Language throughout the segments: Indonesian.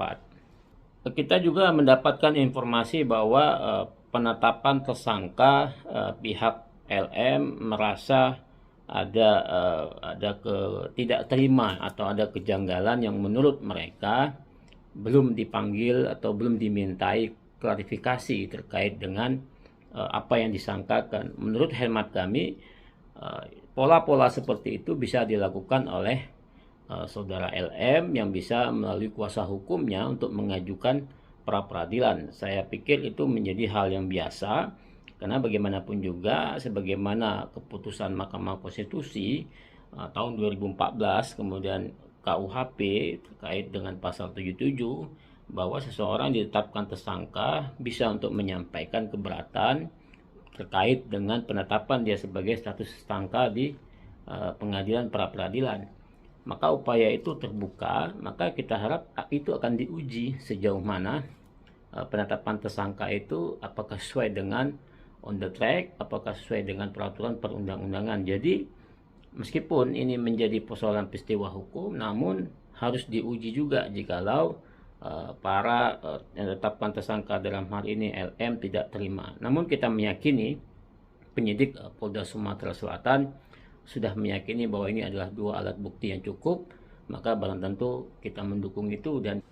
setempat. Kita juga mendapatkan informasi bahwa penetapan tersangka pihak LM merasa ada tidak terima atau ada kejanggalan yang menurut mereka belum dipanggil atau belum dimintai klarifikasi terkait dengan apa yang disangkakan. Menurut hemat kami, pola-pola seperti itu bisa dilakukan oleh saudara LM yang bisa melalui kuasa hukumnya untuk mengajukan pra peradilan. Saya pikir itu menjadi hal yang biasa karena bagaimanapun juga sebagaimana keputusan Mahkamah Konstitusi tahun 2014 kemudian KUHP terkait dengan pasal 77 bahwa seseorang ditetapkan tersangka bisa untuk menyampaikan keberatan terkait dengan penetapan dia sebagai status tersangka di pengadilan pra peradilan. Maka upaya itu terbuka, maka kita harap itu akan diuji sejauh mana penetapan tersangka itu apakah sesuai dengan on the track, apakah sesuai dengan peraturan perundang-undangan. Jadi meskipun ini menjadi persoalan peristiwa hukum, namun harus diuji juga jikalau para yang ditetapkan tersangka dalam hal ini LM tidak terima. Namun kita meyakini penyidik Polda Sumatera Selatan sudah meyakini bahwa ini adalah dua alat bukti yang cukup, maka barang tentu kita mendukung itu. Dan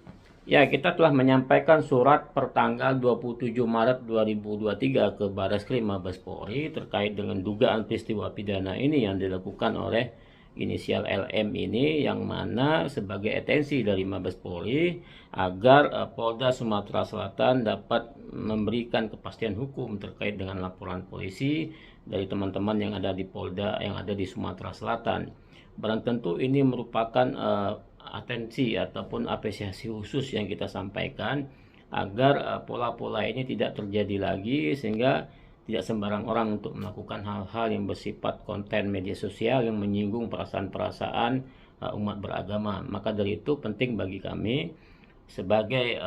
ya, kita telah menyampaikan surat pertanggal 27 Maret 2023 ke Bareskrim Mabes Polri terkait dengan dugaan peristiwa pidana ini yang dilakukan oleh inisial LM ini, yang mana sebagai atensi dari Mabes Polri agar Polda Sumatera Selatan dapat memberikan kepastian hukum terkait dengan laporan polisi dari teman-teman yang ada di Polda yang ada di Sumatera Selatan. Barang tentu ini merupakan atensi ataupun apresiasi khusus yang kita sampaikan agar pola-pola ini tidak terjadi lagi, sehingga tidak sembarang orang untuk melakukan hal-hal yang bersifat konten media sosial yang menyinggung perasaan-perasaan umat beragama. Maka dari itu penting bagi kami sebagai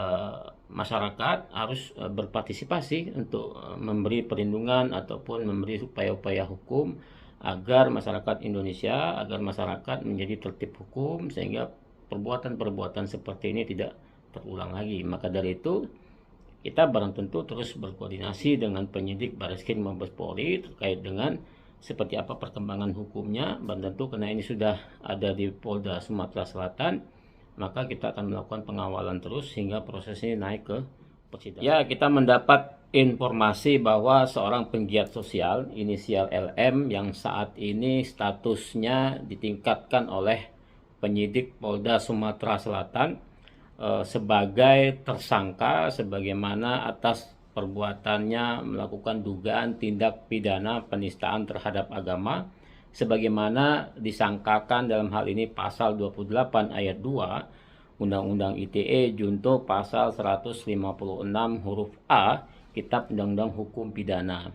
masyarakat harus berpartisipasi untuk memberi perlindungan ataupun memberi upaya-upaya hukum agar masyarakat Indonesia, agar masyarakat menjadi tertib hukum sehingga perbuatan-perbuatan seperti ini tidak terulang lagi. Maka dari itu kita barang tentu terus berkoordinasi dengan penyidik Bareskrim Mabes Polri terkait dengan seperti apa perkembangan hukumnya. Dan tentu karena ini sudah ada di Polda Sumatera Selatan, maka kita akan melakukan pengawalan terus hingga proses ini naik ke persidangan. Ya, kita mendapat informasi bahwa seorang penggiat sosial inisial LM yang saat ini statusnya ditingkatkan oleh penyidik Polda Sumatera Selatan sebagai tersangka sebagaimana atas perbuatannya melakukan dugaan tindak pidana penistaan terhadap agama sebagaimana disangkakan dalam hal ini pasal 28 ayat 2 Undang-Undang ITE junto pasal 156 huruf A Kitab Undang-Undang Hukum Pidana,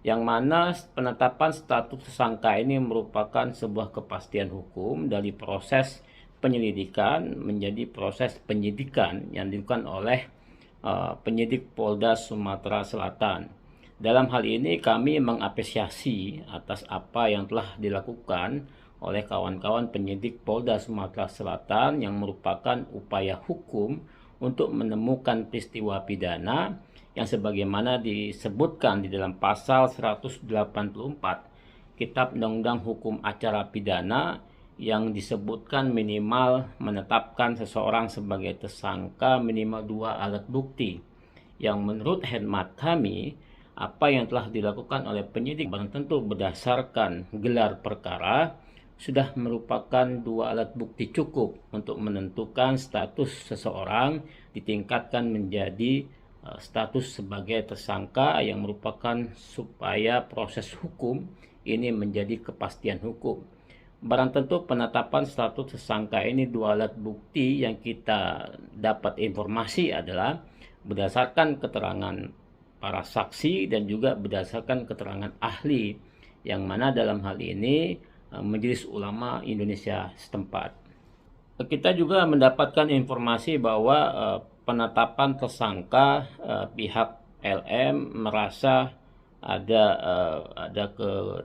yang mana penetapan status tersangka ini merupakan sebuah kepastian hukum dari proses penyelidikan menjadi proses penyidikan yang dilakukan oleh penyidik Polda Sumatera Selatan. Dalam hal ini kami mengapresiasi atas apa yang telah dilakukan oleh kawan-kawan penyidik Polda Sumatera Selatan yang merupakan upaya hukum untuk menemukan peristiwa pidana yang sebagaimana disebutkan di dalam pasal 184 Kitab Undang-Undang Hukum Acara Pidana, yang disebutkan minimal menetapkan seseorang sebagai tersangka minimal 2 alat bukti, yang menurut hemat kami apa yang telah dilakukan oleh penyidik barang tentu berdasarkan gelar perkara sudah merupakan 2 alat bukti cukup untuk menentukan status seseorang ditingkatkan menjadi status sebagai tersangka, yang merupakan supaya proses hukum ini menjadi kepastian hukum. Barang tentu penetapan status tersangka ini 2 alat bukti yang kita dapat informasi adalah berdasarkan keterangan para saksi dan juga berdasarkan keterangan ahli, yang mana dalam hal ini Majelis Ulama Indonesia setempat. Kita juga mendapatkan informasi bahwa penetapan tersangka pihak LM merasa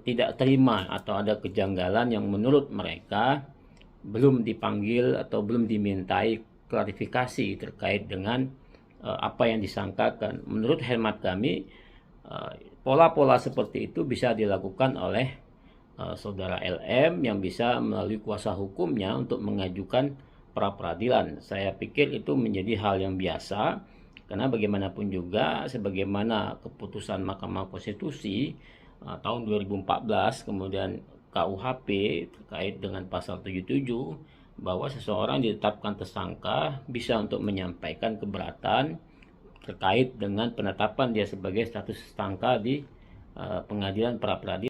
tidak terima atau ada kejanggalan yang menurut mereka belum dipanggil atau belum dimintai klarifikasi terkait dengan apa yang disangkakan. Menurut hemat kami, pola-pola seperti itu bisa dilakukan oleh saudara LM yang bisa melalui kuasa hukumnya untuk mengajukan pra peradilan. Saya pikir itu menjadi hal yang biasa, karena bagaimanapun juga sebagaimana keputusan Mahkamah Konstitusi tahun 2014, kemudian KUHP terkait dengan pasal 77, bahwa seseorang ditetapkan tersangka bisa untuk menyampaikan keberatan terkait dengan penetapan dia sebagai status tersangka di pengadilan pra peradilan.